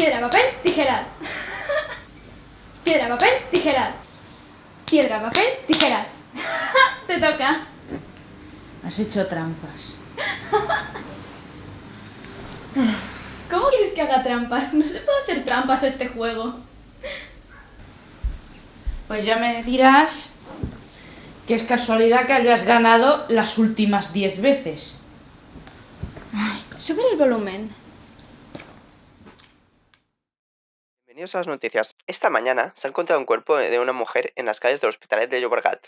Piedra, papel, tijeras. Piedra, papel, tijeras. Piedra, papel, tijeras. Te toca. Has hecho trampas. ¿Cómo quieres que haga trampas? No se puede hacer trampas a este juego. Pues ya me dirás que es casualidad que hayas ganado las últimas 10 veces. Sube el volumen. Bienvenidos a las noticias. Esta mañana se ha encontrado un cuerpo de una mujer en las calles del Hospitalet de Llobregat.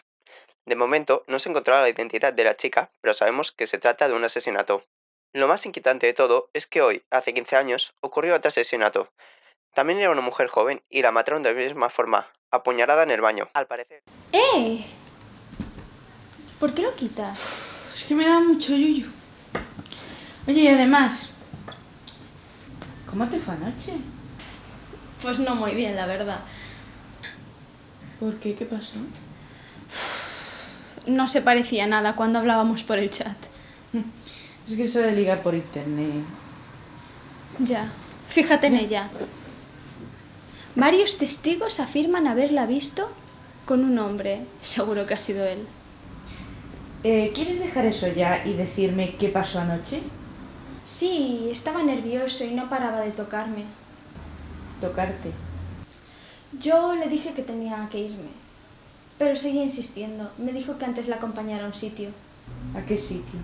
De momento no se ha encontrado la identidad de la chica, pero sabemos que se trata de un asesinato. Lo más inquietante de todo es que hoy, hace 15 años, ocurrió otro asesinato. También era una mujer joven y la mataron de la misma forma, apuñalada en el baño. Al parecer... ¡Eh! ¿Por qué lo quitas? Es que me da mucho yuyu. Oye, y además, ¿cómo te fue anoche? Pues no muy bien, la verdad. ¿Por qué? ¿Qué pasó? No se parecía nada cuando hablábamos por el chat. Es que eso de ligar por internet. Ya, fíjate en ella. Varios testigos afirman haberla visto con un hombre. Seguro que ha sido él. ¿Quieres dejar eso ya y decirme qué pasó anoche? Sí, estaba nervioso y no paraba de tocarme. Tocarte. Yo le dije que tenía que irme, pero seguía insistiendo. Me dijo que antes la acompañara a un sitio. ¿A qué sitio?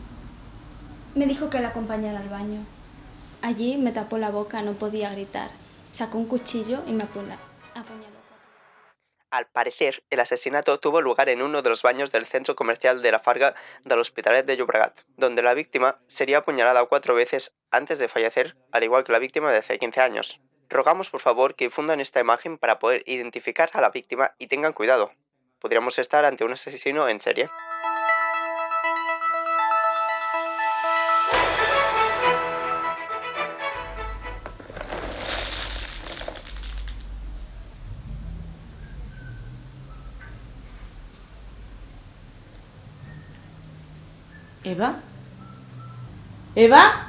Me dijo que la acompañara al baño. Allí me tapó la boca, no podía gritar. Sacó un cuchillo y me apuñaló. Al parecer, el asesinato tuvo lugar en uno de los baños del centro comercial de la Farga del Hospitalet de Llobregat, donde la víctima sería apuñalada 4 veces antes de fallecer, al igual que la víctima de hace 15 años. Rogamos por favor que difundan esta imagen para poder identificar a la víctima y tengan cuidado. Podríamos estar ante un asesino en serie. ¿Eva? ¿Eva?